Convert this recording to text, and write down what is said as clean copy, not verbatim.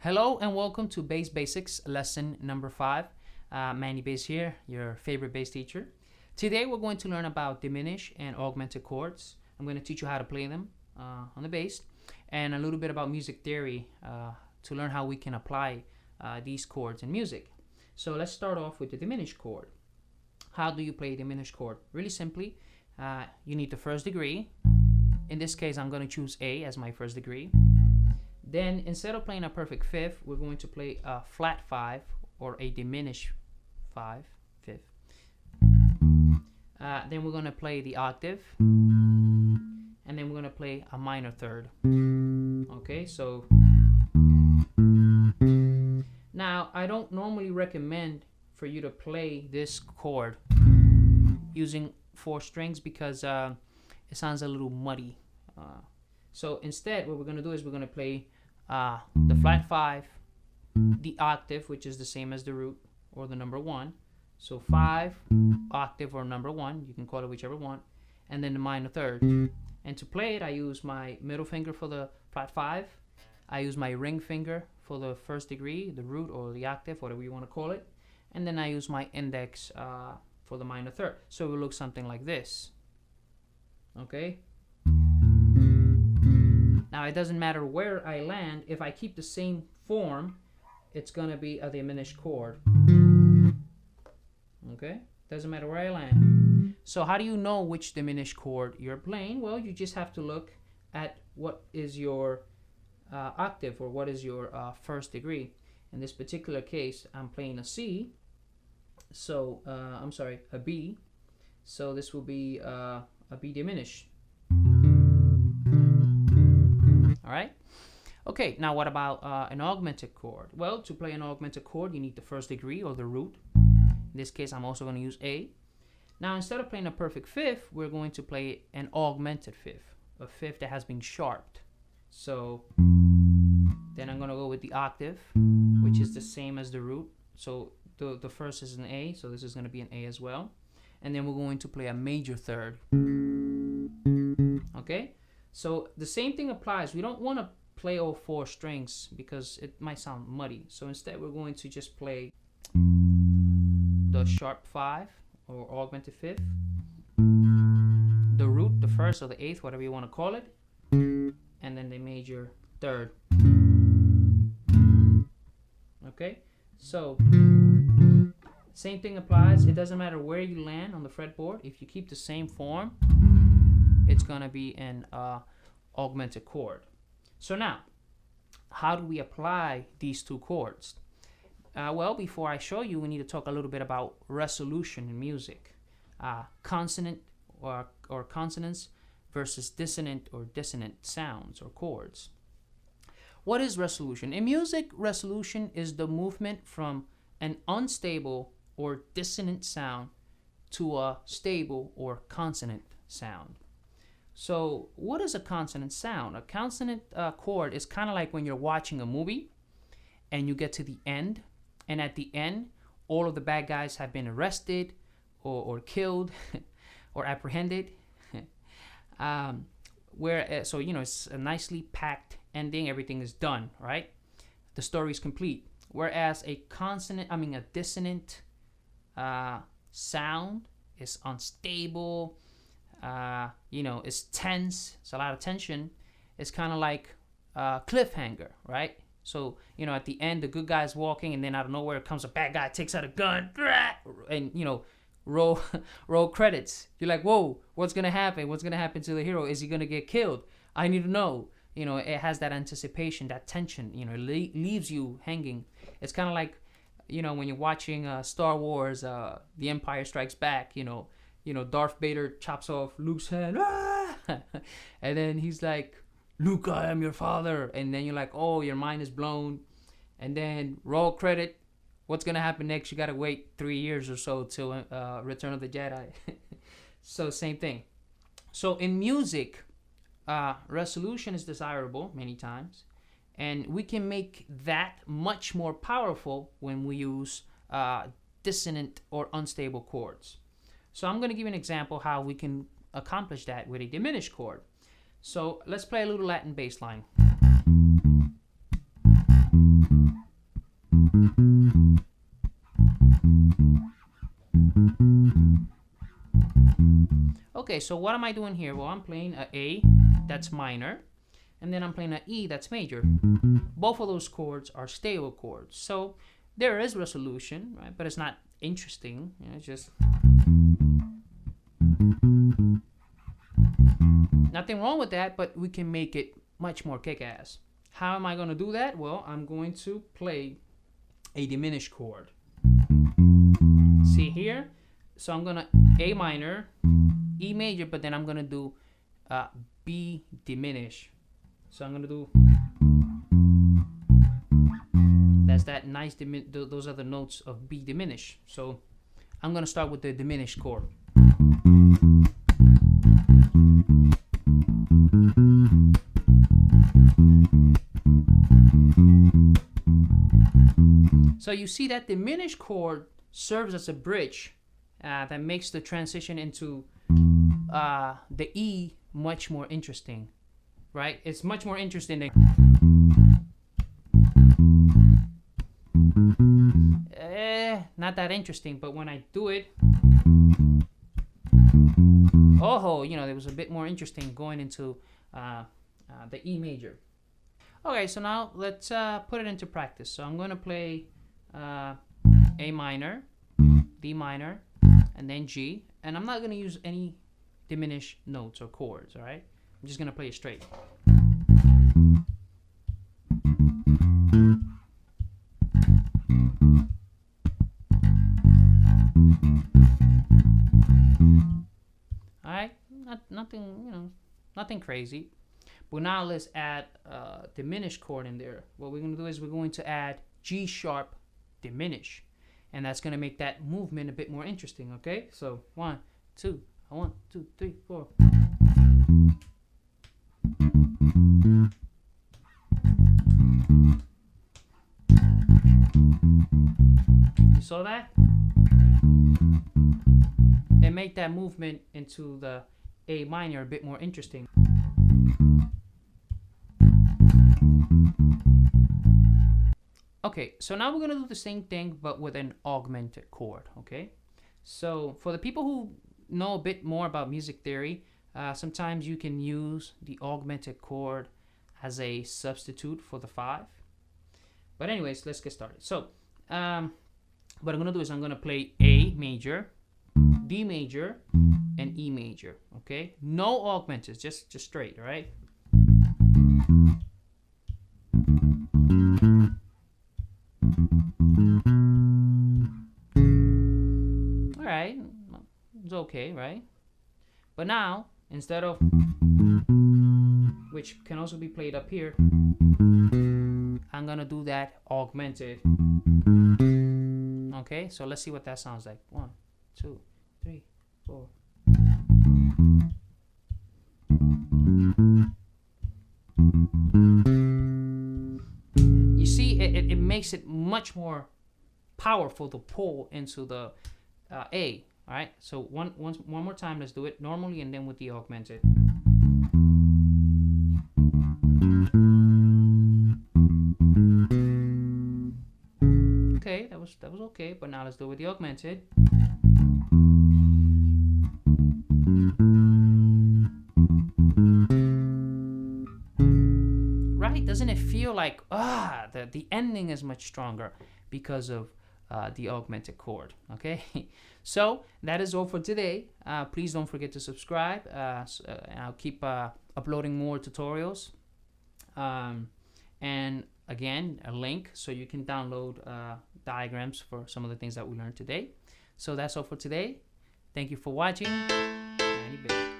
Hello and welcome to Bass Basics lesson number 5. Mannybass here, your favorite bass teacher. Today we're going to learn about diminish and augmented chords. I'm going to teach you how to play them on the bass and a little bit about music theory to learn how we can apply these chords in music. So let's start off with the diminished chord. How do you play a diminished chord? Really simply, you need the first degree. In this case, I'm going to choose A as my first degree. Then instead of playing a perfect fifth, we're going to play a flat 5 or a diminished 5, fifth. Then we're going to play the octave, and then we're going to play a minor third. Okay, so now I don't normally recommend for you to play this chord using 4 strings because it sounds a little muddy. So instead, what we're going to do is we're going to play the flat 5, the octave, which is the same as the root or the number 1. So 5, octave or number 1, you can call it whichever one, and then the minor third. And to play it, I use my middle finger for the flat 5. I use my ring finger for the first degree, the root or the octave, whatever you want to call it. And then I use my index for the minor third. So it will look something like this. Okay? Now it doesn't matter where I land. If I keep the same form, it's going to be a diminished chord. Okay? Doesn't matter where I land. So how do you know which diminished chord you're playing? Well, you just have to look at what is your octave or what is your first degree. In this particular case, I'm playing a C. So, a B. So this will be a B diminished. All right. Okay, now what about an augmented chord? Well, to play an augmented chord, you need the first degree or the root. In this case, I'm also going to use A. Now, instead of playing a perfect fifth, we're going to play an augmented fifth, a fifth that has been sharped. So then I'm going to go with the octave, which is the same as the root. So the first is an A, so this is going to be an A as well. And then we're going to play a major third. Okay? So the same thing applies. We don't want to play all 4 strings because it might sound muddy. So instead we're going to just play the sharp 5 or augmented fifth, the root, the first or the 8th, whatever you want to call it, and then the major third. Okay, so same thing applies. It doesn't matter where you land on the fretboard. If you keep the same form, it's gonna be an augmented chord. So now, how do we apply these 2 chords? Well, before I show you, we need to talk a little bit about resolution in music. Consonant or consonants versus dissonant or dissonant sounds or chords. What is resolution? In music, resolution is the movement from an unstable or dissonant sound to a stable or consonant sound. So what is a consonant sound? A consonant chord is kind of like when you're watching a movie and you get to the end, and at the end, all of the bad guys have been arrested or killed or apprehended. So, you know, it's a nicely packed ending. Everything is done, right? The story is complete. Whereas a dissonant sound is unstable, it's tense. It's a lot of tension. It's kind of like a cliffhanger, right? So, at the end, the good guy's walking, and then out of nowhere comes a bad guy, takes out a gun, and, roll credits. You're like, whoa, what's going to happen? What's going to happen to the hero? Is he going to get killed? I need to know. It has that anticipation, that tension, it leaves you hanging. It's kind of like, when you're watching Star Wars, The Empire Strikes Back, Darth Vader chops off Luke's hand, and then he's like, Luke, I am your father. And then you're like, oh, your mind is blown. And then roll credit. What's going to happen next? You got to wait 3 years or so till Return of the Jedi. So same thing. So in music, resolution is desirable many times. And we can make that much more powerful when we use dissonant or unstable chords. So I'm going to give you an example how we can accomplish that with a diminished chord. So let's play a little Latin bass line. Okay, so what am I doing here? Well, I'm playing a A, that's minor, and then I'm playing an E, that's major. Both of those chords are stable chords. So there is resolution, right? But it's not interesting. You know, it's just nothing wrong with that, but we can make it much more kick-ass. How am I going to do that? Well, I'm going to play a diminished chord. See here? So I'm going to A minor, E major, but then I'm going to do B diminish. So I'm going to do, that's that nice, those are the notes of B diminish. So I'm going to start with the diminished chord. So you see that diminished chord serves as a bridge that makes the transition into the E much more interesting, right? It's much more interesting than not that interesting, but when I do it, oh, you know, it was a bit more interesting going into the E major. Okay, so now let's put it into practice. So I'm going to play A minor, D minor, and then G. And I'm not going to use any diminished notes or chords, all right? I'm just going to play it straight. All right, nothing, you know, nothing crazy. But now let's add a diminished chord in there. What we're going to do is we're going to add G sharp diminish. And that's going to make that movement a bit more interesting, okay? So 1, 2, 1, 2, 3, 4. You saw that? And make that movement into the A minor a bit more interesting. Okay, so now we're going to do the same thing, but with an augmented chord, okay? So for the people who know a bit more about music theory, sometimes you can use the augmented chord as a substitute for the 5. But anyways, let's get started. So what I'm going to do is I'm going to play A major, D major, and E major, okay? No augmented, just straight, all right? Alright, it's okay, right? But now, instead of, which can also be played up here, I'm gonna do that augmented. Okay, so let's see what that sounds like. 1, 2, 3, 4. You see, it makes it much more powerful to pull into the A. All right, so one more time, let's do it normally and then with the augmented. Okay, that was okay, but now let's do it with the augmented. Right? Doesn't it feel like the ending is much stronger because of the augmented chord? Okay, so that is all for today. Please don't forget to subscribe, and I'll keep uploading more tutorials. And again, a link so you can download diagrams for some of the things that we learned today. So that's all for today. Thank you for watching. Mannybass.